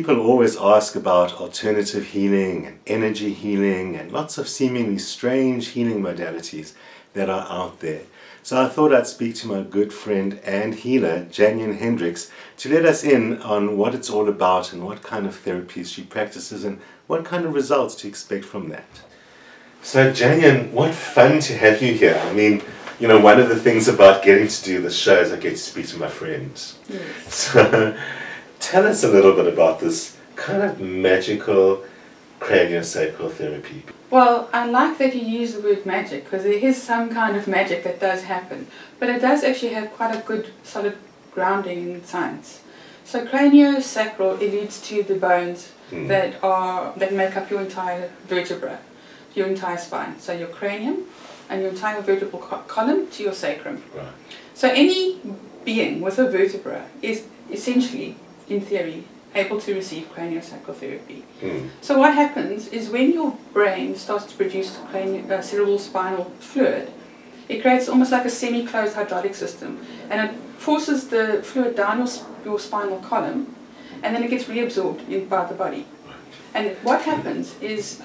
people always ask about alternative healing and energy healing and lots of seemingly strange healing modalities that are out there. So I thought I'd speak to my good friend and healer, Jannion Hendricks, to let us in on what it's all about and what kind of therapies she practices and what kind of results to expect from that. So Jannion, what fun to have you here. I mean, you know, one of the things about getting to do this show is I get to speak to my friends. Yes. So tell us a little bit about this kind of magical cranio-sacral therapy. Well, I like that you use the word magic, because there is some kind of magic that does happen, but it does actually have quite a good solid grounding in science. So cranio-sacral alludes to the bones that make up your entire vertebra, your entire spine. So your cranium and your entire vertebral column to your sacrum. Right. So any being with a vertebra is essentially, in theory, able to receive cranio-sacral therapy. So what happens is when your brain starts to produce cerebral spinal fluid, it creates almost like a semi-closed hydraulic system, and it forces the fluid down your spinal column, and then it gets reabsorbed by the body. And what happens is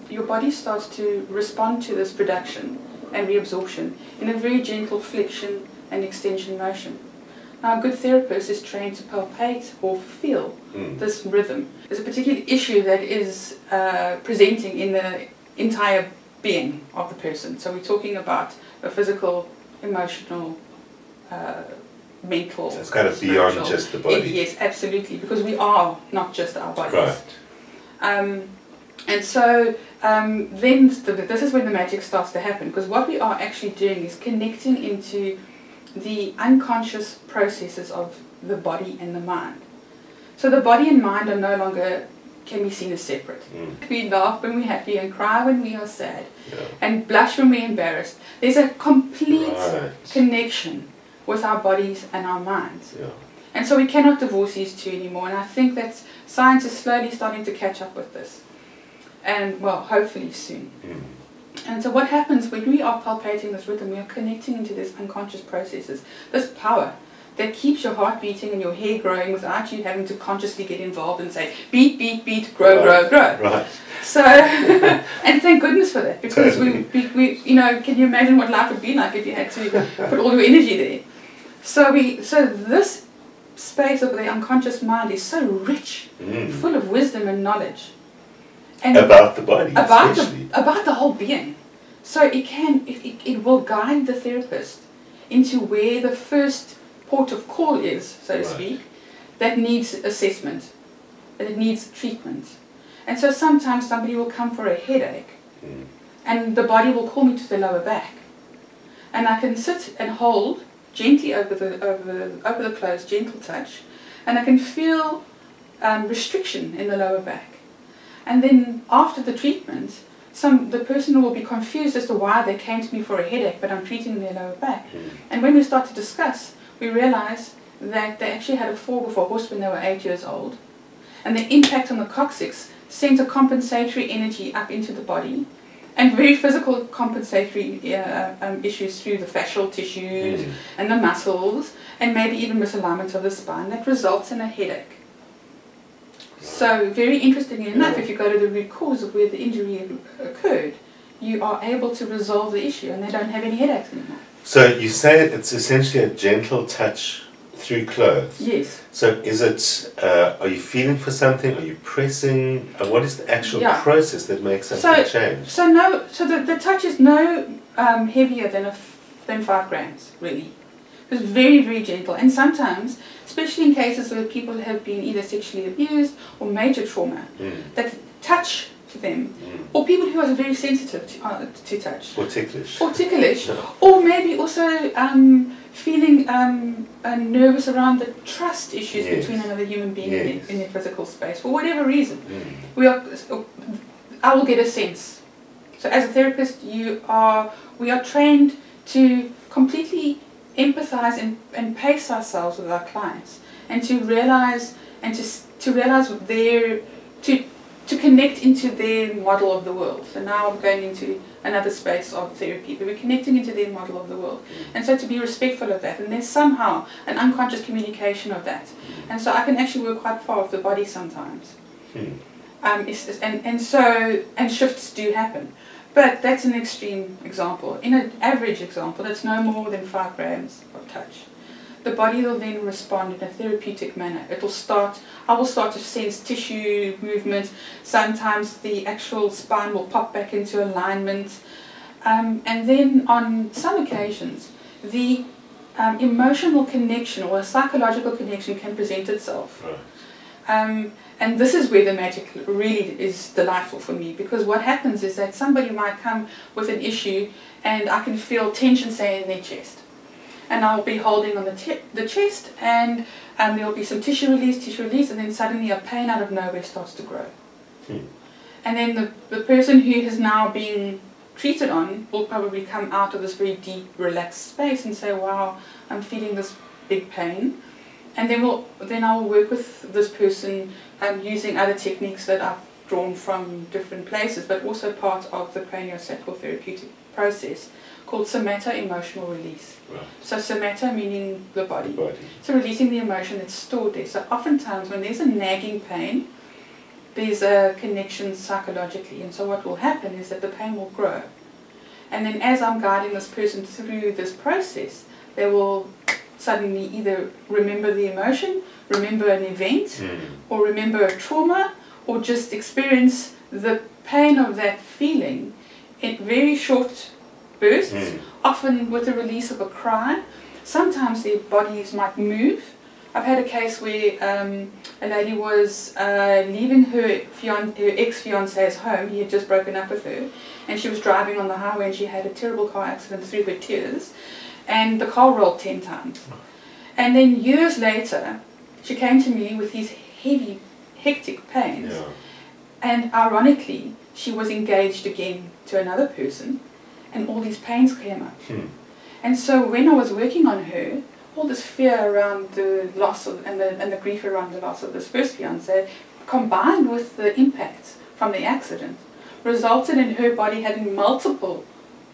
your body starts to respond to this production and reabsorption in a very gentle flexion and extension motion. Now, a good therapist is trained to palpate or feel this rhythm. There's a particular issue that is presenting in the entire being of the person. So we're talking about a physical, emotional, mental. So it's kind of beyond just the body. Yes, absolutely, because we are not just our bodies. Right. And so then this is when the magic starts to happen, because what we are actually doing is connecting into the unconscious processes of the body and the mind. So the body and mind are no longer, can be seen as separate. We laugh when we're happy and cry when we are sad, and blush when we're embarrassed. There's a complete connection with our bodies and our minds. And so we cannot divorce these two anymore, and I think that science is slowly starting to catch up with this. And, well, hopefully soon. And so what happens when we are palpating this rhythm, we are connecting into these unconscious processes, this power that keeps your heart beating and your hair growing without you having to consciously get involved and say, beat, beat, beat, grow, grow, grow. Right. So, and thank goodness for that, because we, you know, can you imagine what life would be like if you had to put all your energy there? So this space of the unconscious mind is so rich, full of wisdom and knowledge. And about the body, about the whole being. So it will guide the therapist into where the first port of call is, so to speak, that needs assessment, that it needs treatment. And so sometimes somebody will come for a headache, and the body will call me to the lower back, and I can sit and hold gently over the clothes, gentle touch, and I can feel restriction in the lower back. And then after the treatment, the person will be confused as to why they came to me for a headache, but I'm treating their lower back. And when we start to discuss, we realize that they actually had a fall with a horse when they were 8 years old. And the impact on the coccyx sent a compensatory energy up into the body, and very physical compensatory issues through the fascial tissues and the muscles, and maybe even misalignment of the spine that results in a headache. So, very interestingly enough, if you go to the root cause of where the injury occurred, you are able to resolve the issue, and they don't have any headaches anymore. So you say it's essentially a gentle touch through clothes. Yes. So is it, are you feeling for something? Are you pressing? What is the actual process that makes something change? So the touch is no heavier than 5 grams, really. It's very, very gentle, and sometimes, especially in cases where people have been either sexually abused or major trauma, that touch to them, or people who are very sensitive to touch, or ticklish, or maybe also feeling nervous around the trust issues between another human being in their physical space, for whatever reason. I will get a sense. So as a therapist, we are trained to completely empathize and pace ourselves with our clients, and to realize to connect into their model of the world. So now I'm going into another space of therapy, but we're connecting into their model of the world. And so to be respectful of that, and there's somehow an unconscious communication of that. And so I can actually work quite far with the body sometimes. And shifts do happen. But that's an extreme example. In an average example, that's no more than 5 grams of touch. The body will then respond in a therapeutic manner. I will start to sense tissue movement. Sometimes the actual spine will pop back into alignment. And then on some occasions, the emotional connection or a psychological connection can present itself. Right. And this is where the magic really is delightful for me, because what happens is that somebody might come with an issue and I can feel tension, say, in their chest. And I'll be holding on the chest, and there'll be some tissue release, and then suddenly a pain out of nowhere starts to grow. And then the person who has now been treated on will probably come out of this very deep, relaxed space and say, wow, I'm feeling this big pain. And then I will work with this person using other techniques that I've drawn from different places, but also part of the cranio-sacral therapeutic process, called somato-emotional release. Right. So somato meaning the body. So releasing the emotion that's stored there. So oftentimes when there's a nagging pain, there's a connection psychologically, and so what will happen is that the pain will grow. And then as I'm guiding this person through this process, they will suddenly either remember the emotion, remember an event, or remember a trauma, or just experience the pain of that feeling in very short bursts, often with the release of a cry. Sometimes their bodies might move. I've had a case where a lady was leaving her ex-fiance's home. He had just broken up with her, and she was driving on the highway and she had a terrible car accident through her tears, and the car rolled 10 times. And then years later, she came to me with these heavy, hectic pains, and ironically, she was engaged again to another person, and all these pains came up. And so when I was working on her, all this fear around the loss of, and the grief around the loss of this first fiance, combined with the impact from the accident, resulted in her body having multiple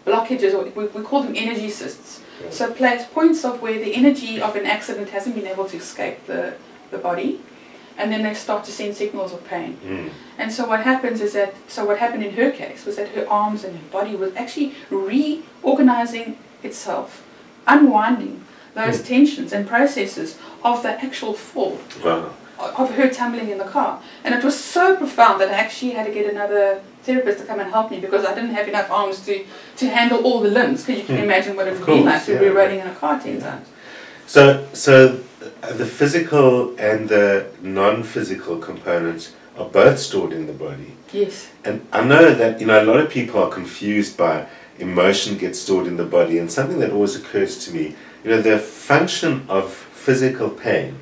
blockages, or we call them energy cysts. So points of where the energy of an accident hasn't been able to escape the body, and then they start to send signals of pain. And so what happens is that, what happened in her case was that her arms and her body was actually reorganizing itself, unwinding those tensions and processes of the actual fall, of her tumbling in the car. And it was so profound that I actually had to get another therapist to come and help me, because I didn't have enough arms to handle all the limbs, because you can imagine what it would be like to be riding in a car 10 times. So the physical and the non-physical components are both stored in the body. Yes. And I know that a lot of people are confused by emotion gets stored in the body, and something that always occurs to me, the function of physical pain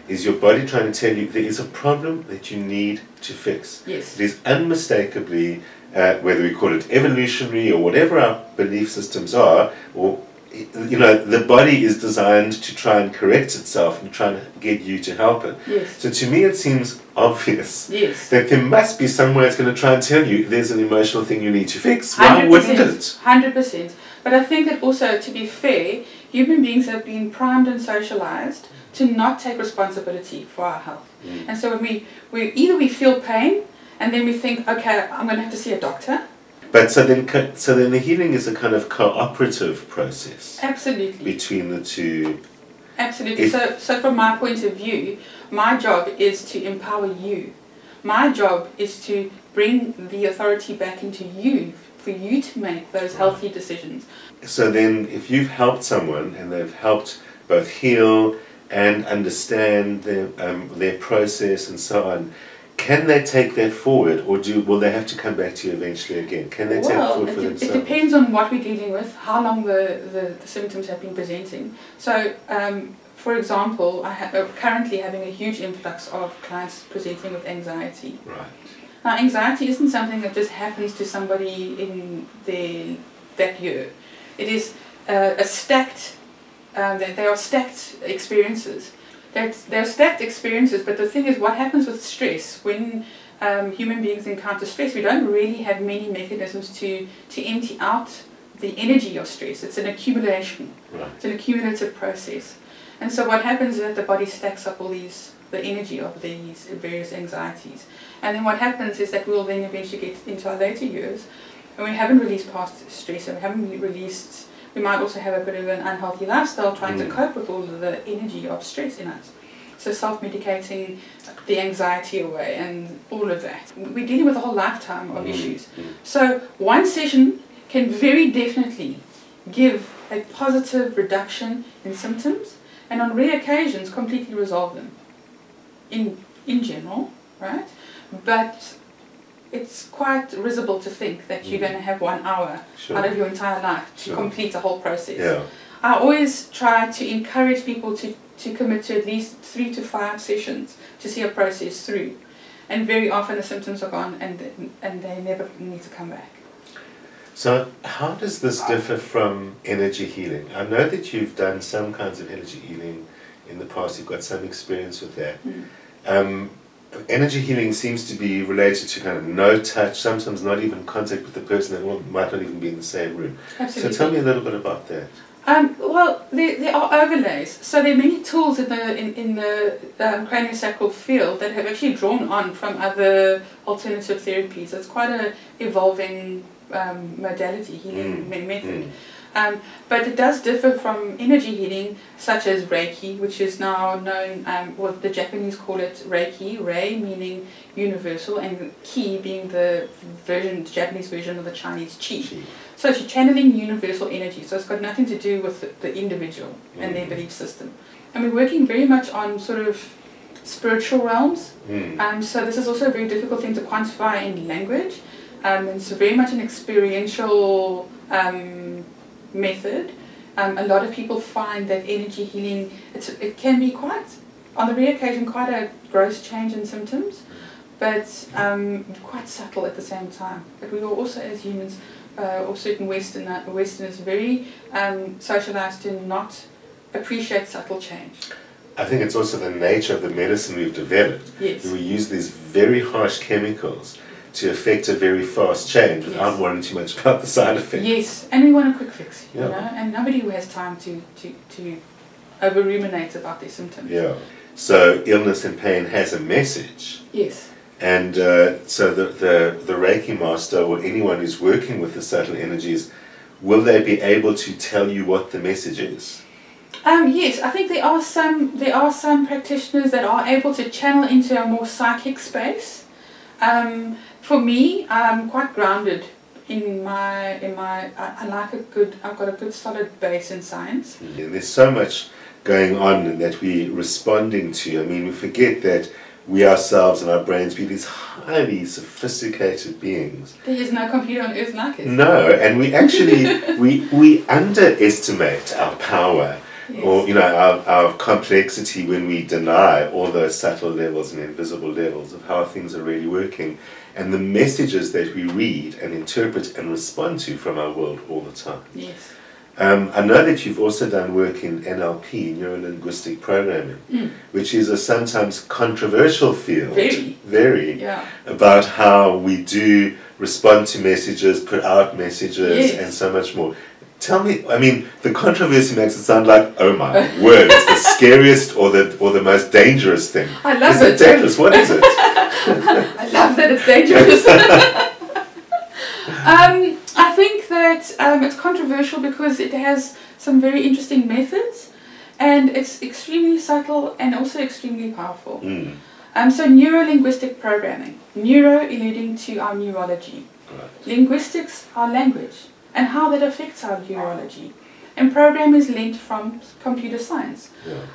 is your body trying to tell you there is a problem that you need to fix. Yes. It is unmistakably, whether we call it evolutionary or whatever our belief systems are, or the body is designed to try and correct itself and try and get you to help it. Yes. So to me it seems obvious that there must be somewhere it's going to try and tell you there's an emotional thing you need to fix. Why wouldn't it? 100%. But I think that also, to be fair, human beings have been primed and socialized to not take responsibility for our health. And so when we feel pain, and then we think, okay, I'm going to have to see a doctor. But so then the healing is a kind of cooperative process. Absolutely. Between the two. Absolutely. So from my point of view, my job is to empower you. My job is to bring the authority back into you, for you to make those healthy decisions. So then if you've helped someone and they've helped both heal and understand their process and so on, can they take that forward, or will they have to come back to you eventually again? Can they take it forward for themselves? It depends on what we're dealing with, how long the symptoms have been presenting. So, for example, I'm currently having a huge influx of clients presenting with anxiety. Right. Now, anxiety isn't something that just happens to somebody in that year. It is a stacked. They are stacked experiences. They're stacked experiences, but the thing is, what happens with stress when human beings encounter stress, we don't really have many mechanisms to empty out the energy of stress. It's an accumulation. Right. It's an accumulative process. And so what happens is that the body stacks up the energy of these various anxieties. And then what happens is that we'll then eventually get into our later years, and we haven't released past stress, and we might also have a bit of an unhealthy lifestyle trying to cope with all of the energy of stress in us. So self-medicating the anxiety away and all of that. We're dealing with a whole lifetime of issues. So one session can very definitely give a positive reduction in symptoms, and on rare occasions completely resolve them in general, right? But it's quite risible to think that you're going to have 1 hour out of your entire life to complete the whole process. Yeah. I always try to encourage people to commit to at least 3 to 5 sessions to see a process through. And very often the symptoms are gone and they never need to come back. So how does this differ from energy healing? I know that you've done some kinds of energy healing in the past, you've got some experience with that. Energy healing seems to be related to kind of no touch, sometimes not even contact with the person that might not even be in the same room. Absolutely. So tell me a little bit about that. Well, there are overlays. So there are many tools in the cranio-sacral field that have actually drawn on from other alternative therapies. It's quite an evolving modality, healing method. But it does differ from energy healing, such as Reiki, which is now known, well, the Japanese call it Reiki, Rei meaning universal, and Ki being the Japanese version of the Chinese Qi. So it's channeling universal energy, so it's got nothing to do with the individual and their belief system. And we're working very much on sort of spiritual realms, so this is also a very difficult thing to quantify in language. It's very much an experiential method. A lot of people find that energy healing, it can be quite, on the rare occasion, quite a gross change in symptoms, but quite subtle at the same time. But we are also, as humans, or certain Westerners, very socialized to not appreciate subtle change. I think it's also the nature of the medicine we've developed. Yes. We use these very harsh chemicals to affect a very fast change without worrying too much about the side effects. Yes, and we want a quick fix, you know, and nobody who has time to over-ruminate about their symptoms. Yeah. So illness and pain has a message. Yes. And so the Reiki master or anyone who's working with the subtle energies, will they be able to tell you what the message is? Yes, I think there are some practitioners that are able to channel into a more psychic space. For me, I'm quite grounded in my I've got a good solid base in science. Yeah, there's so much going on that we're responding to. I mean, we forget that we ourselves and our brains be these highly sophisticated beings. There is no computer on earth like it. No, and we actually we underestimate our power. Yes. Or, you know, our complexity when we deny all those subtle levels and invisible levels of how things are really working, and the messages that we read and interpret and respond to from our world all the time. Yes. I know that you've also done work in NLP, neuro-linguistic programming, which is a sometimes controversial field. Very. Yeah. About how we do respond to messages, put out messages, and so much more. Tell me, I mean, the controversy makes it sound like, oh my word, it's the scariest or the most dangerous thing. I love it. Is it dangerous? What is it? I love that it's dangerous. I think that it's controversial because it has some very interesting methods, and it's extremely subtle and also extremely powerful. So neuro-linguistic programming, neuro alluding to our neurology, linguistics, our language, and how that affects our neurology. And program is linked from computer science.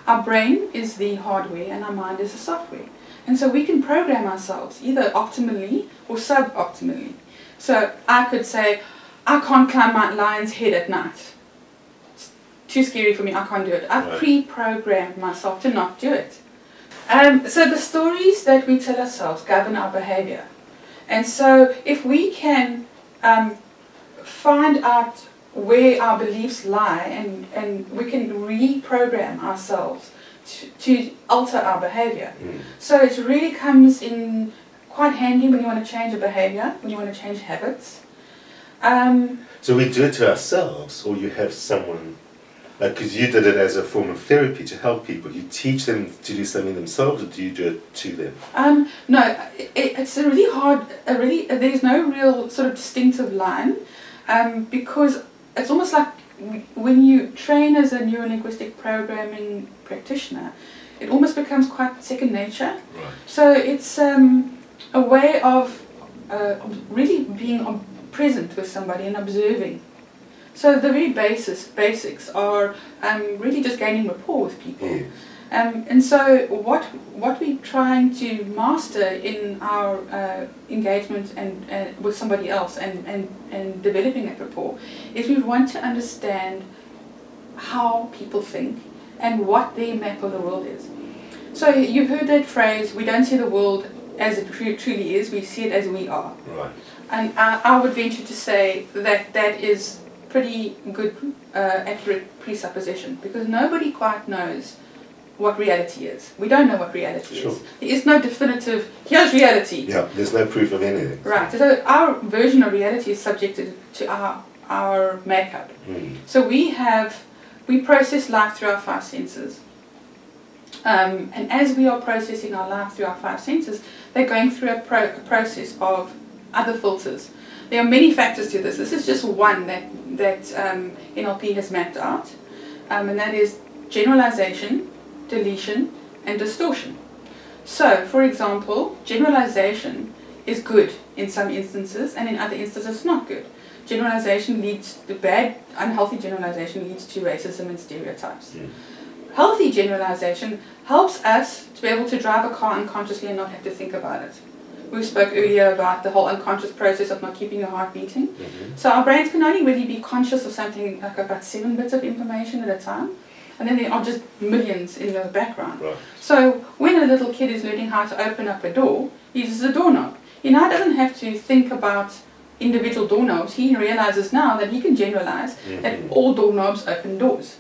Our brain is the hardware and our mind is the software. And so we can program ourselves either optimally or suboptimally. So I could say, I can't climb Mount Lion's head at night. It's too scary for me, I can't do it. I've pre-programmed myself to not do it. So the stories that we tell ourselves govern our behavior. And so if we can find out where our beliefs lie, and we can reprogram ourselves to alter our behavior. So it really comes in quite handy when you want to change a behavior, when you want to change habits. So we do it to ourselves, or you have someone, like, because you did it as a form of therapy to help people. You teach them to do something themselves, or do you do it to them? No, it's a really hard, there's no real sort of distinctive line, because it's almost like when you train as a neurolinguistic programming practitioner, it almost becomes quite second nature. Right. So it's a way of really being present with somebody and observing. So the very basics are really just gaining rapport with people. Yes. And so what we're trying to master in our engagement and with somebody else and developing that rapport is we want to understand how people think and what their map of the world is. So you've heard that phrase, we don't see the world as it truly is, we see it as we are. Right. And I would venture to say that that is pretty good, accurate presupposition, because nobody quite knows what reality is. We don't know what reality Sure. is. There is no definitive, here's reality. Yeah, there's no proof of anything. Right, so our version of reality is subjected to our makeup. So we process life through our five senses. And as we are processing our life through our five senses, they're going through a process of other filters. There are many factors to this. This is just one that NLP has mapped out, and that is generalization, deletion, and distortion. So, for example, generalization is good in some instances, and in other instances it's not good. Generalization leads to unhealthy generalization leads to racism and stereotypes. Healthy generalization helps us to be able to drive a car unconsciously and not have to think about it. We spoke earlier about the whole unconscious process of not keeping your heart beating. So our brains can only really be conscious of something like about 7 bits of information at a time, and then there are just millions in the background. Right. So when a little kid is learning how to open up a door, he uses a doorknob. He now doesn't have to think about individual doorknobs. He realizes now that he can generalize that all doorknobs open doors.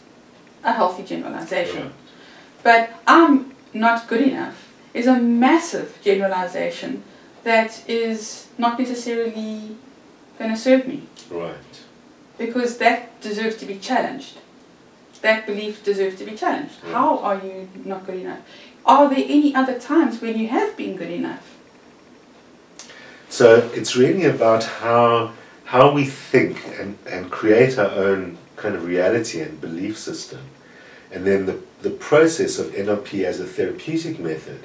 A healthy generalization. Right. But I'm not good enough is a massive generalization that is not necessarily going to serve me. Right. Because that deserves to be challenged. That belief deserves to be challenged. How are you not good enough? Are there any other times when you have been good enough? So it's really about how we think and create our own kind of reality and belief system. And then the process of NLP as a therapeutic method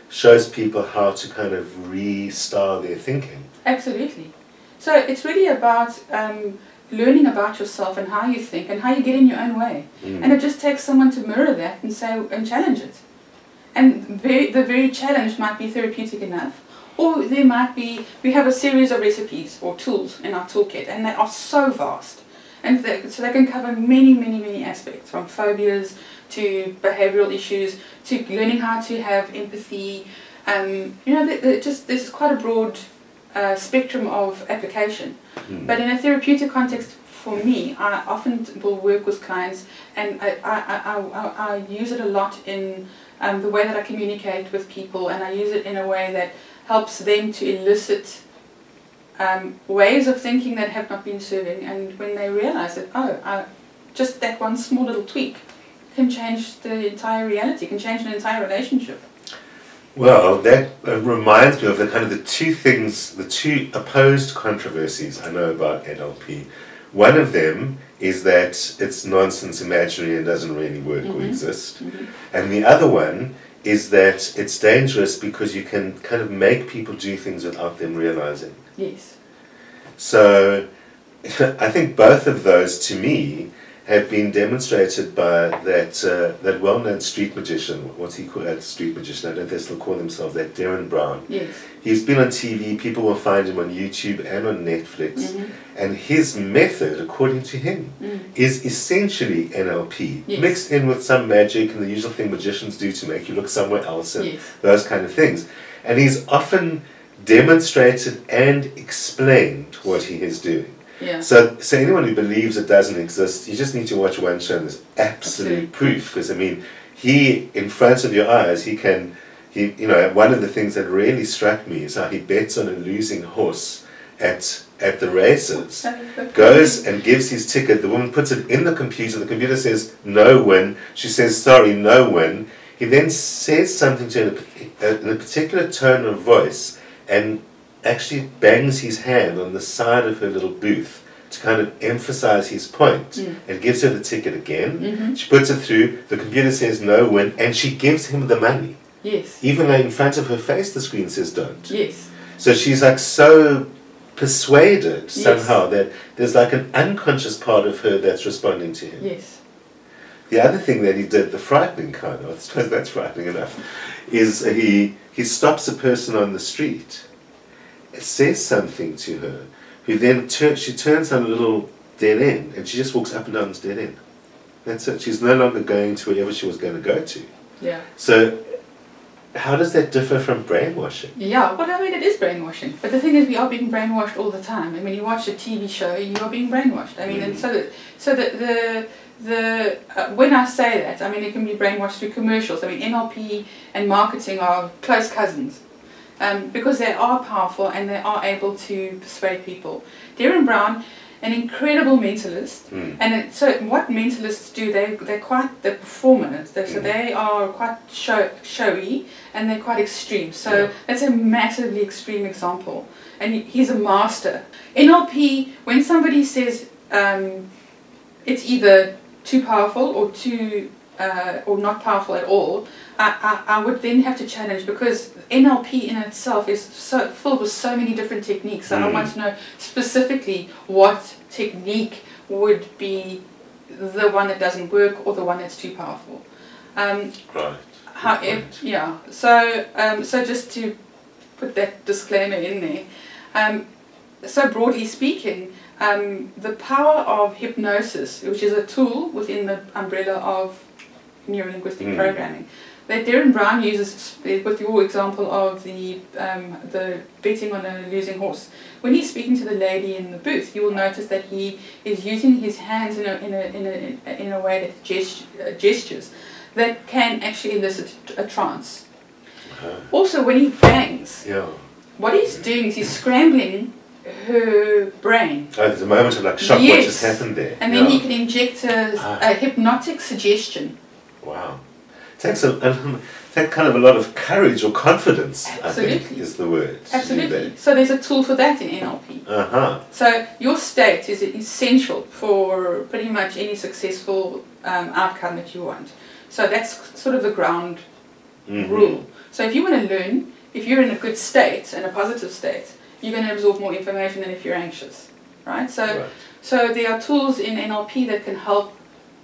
shows people how to kind of re-style their thinking. Absolutely. So it's really about learning about yourself and how you think and how you get in your own way. And it just takes someone to mirror that and say and challenge it. And the very challenge might be therapeutic enough, or there might be, we have a series of recipes or tools in our toolkit, and they are so vast. And so they can cover many aspects, from phobias to behavioral issues to learning how to have empathy. There's quite a broad spectrum of application. But in a therapeutic context, for me, I often will work with clients, and I use it a lot in the way that I communicate with people, and I use it in a way that helps them to elicit ways of thinking that have not been serving, and when they realize that, just that one small little tweak can change the entire reality, can change an entire relationship. Well, that reminds me of the two opposed controversies I know about NLP. One of them is that it's nonsense, imaginary, and doesn't really work or exist. And the other one is that it's dangerous because you can kind of make people do things without them realizing. Yes. So I think both of those, to me, have been demonstrated by that well-known street magician. What's he called? Street magician. I don't know if they still call themselves that. Darren Brown. Yes. He's been on TV. People will find him on YouTube and on Netflix. And his method, according to him, is essentially NLP, mixed in with some magic and the usual thing magicians do to make you look somewhere else and those kind of things. And he's often demonstrated and explained what he is doing. Yeah. So anyone who believes it doesn't exist, you just need to watch one show and there's absolute proof. Because I mean, he, in front of your eyes, he can one of the things that really struck me is how he bets on a losing horse at the races, goes and gives his ticket. The woman puts it in the computer says no win, she says sorry, no win. He then says something to her in a particular tone of voice and actually bangs his hand on the side of her little booth to kind of emphasize his point, and gives her the ticket again. She puts it through, the computer says no win, and she gives him the money. Yes. Even though in front of her face the screen says don't. Yes. So she's like so persuaded somehow that there's like an unconscious part of her that's responding to him. Yes. The other thing that he did, the frightening kind of, I suppose that's frightening enough, is he stops a person on the street, says something to her, who then she turns on a little dead end, and she just walks up and down this dead end. That's it. She's no longer going to wherever she was going to go to. Yeah. So how does that differ from brainwashing? Yeah, well, I mean, it is brainwashing. But the thing is, we are being brainwashed all the time. I mean, you watch a TV show, you are being brainwashed. I mean, and when I say that, I mean, it can be brainwashed through commercials. I mean, NLP and marketing are close cousins. Because they are powerful and they are able to persuade people. Darren Brown, an incredible mentalist, and so what mentalists do, they're performers, so they are quite showy and they're quite extreme. So that's a massively extreme example, and he's a master. NLP, when somebody says it's either too powerful or not powerful at all, I would then have to challenge, because NLP in itself is so filled with so many different techniques. So I want to know specifically what technique would be the one that doesn't work or the one that's too powerful. Right. Yeah. So just to put that disclaimer in there. So broadly speaking, the power of hypnosis, which is a tool within the umbrella of neuro-linguistic programming, that Darren Brown uses, with your example of the betting on a losing horse. When he's speaking to the lady in the booth, you will notice that he is using his hands in a way that gestures that can actually elicit a trance. Also, when he bangs, what he's doing is he's scrambling her brain. Oh, there's a moment of like shock. What just happened there? And then he can inject a hypnotic suggestion. Wow. It takes take kind of a lot of courage or confidence, Absolutely. I think is the word. Absolutely. So there's a tool for that in NLP. So your state is essential for pretty much any successful outcome that you want. So that's sort of the ground rule. So if you want to learn, if you're in a good state and a positive state, you're going to absorb more information than if you're anxious, right? So there are tools in NLP that can help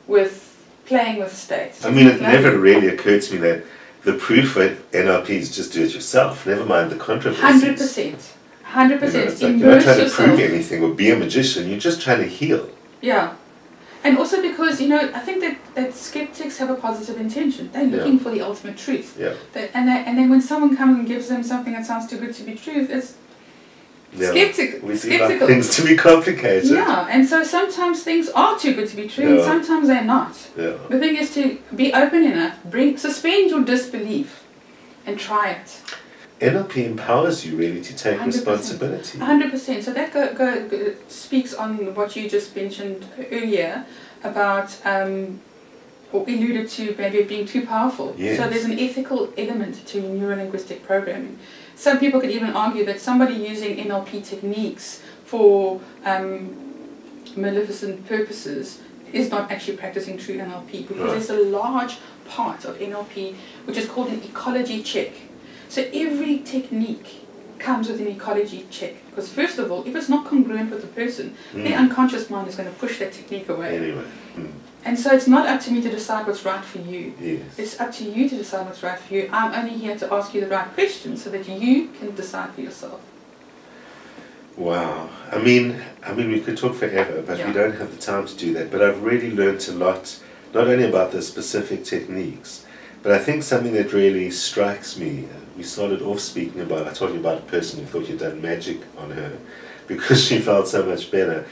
with playing with states. I mean, it never really occurred to me that the proof for NLP is just do it yourself, never mind the controversies. 100%. It's like you're not trying to prove anything or be a magician, you're just trying to heal. Yeah. And also because, I think that skeptics have a positive intention. They're looking for the ultimate truth. Yeah. And then when someone comes and gives them something that sounds too good to be truth, it's skeptical. We see like things to be complicated. Yeah, and so sometimes things are too good to be true, and sometimes they're not. Yeah. The thing is to be open enough, suspend your disbelief, and try it. NLP empowers you really to take responsibility. 100%. So that speaks on what you just mentioned earlier about, or alluded to, maybe being too powerful. Yes. So there's an ethical element to neuro-linguistic programming. Some people could even argue that somebody using NLP techniques for maleficent purposes is not actually practicing true NLP, because there's a large part of NLP which is called an ecology check. So every technique comes with an ecology check, because first of all, if it's not congruent with the person, their unconscious mind is going to push that technique away. Anyway. And so it's not up to me to decide what's right for you. Yes. It's up to you to decide what's right for you. I'm only here to ask you the right questions so that you can decide for yourself. Wow. I mean we could talk forever, but we don't have the time to do that. But I've really learnt a lot, not only about the specific techniques, but I think something that really strikes me, we started off speaking about, I told you about a person who thought you'd done magic on her because she felt so much better.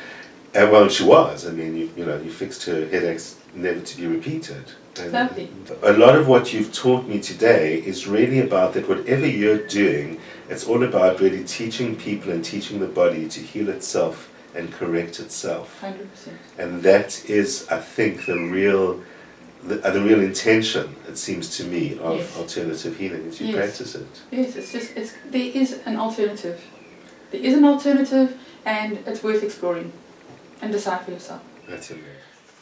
And well, she was. I mean, you fixed her headaches never to be repeated. Lovely. A lot of what you've taught me today is really about that whatever you're doing, it's all about really teaching people and teaching the body to heal itself and correct itself. 100%. And that is, I think, the real intention, it seems to me, of Yes. alternative healing, is you Yes. practice it. Yes, there is an alternative. There is an alternative, and it's worth exploring and decide for yourself. That's amazing.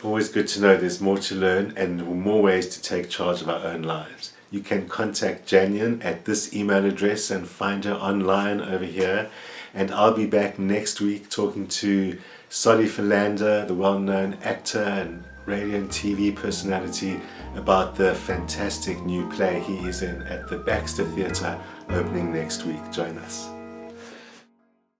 Always good to know there's more to learn and more ways to take charge of our own lives. You can contact Jannion at this email address and find her online over here. And I'll be back next week talking to Solly Philander, the well-known actor and radio and TV personality, about the fantastic new play he is in at the Baxter Theatre, opening next week. Join us.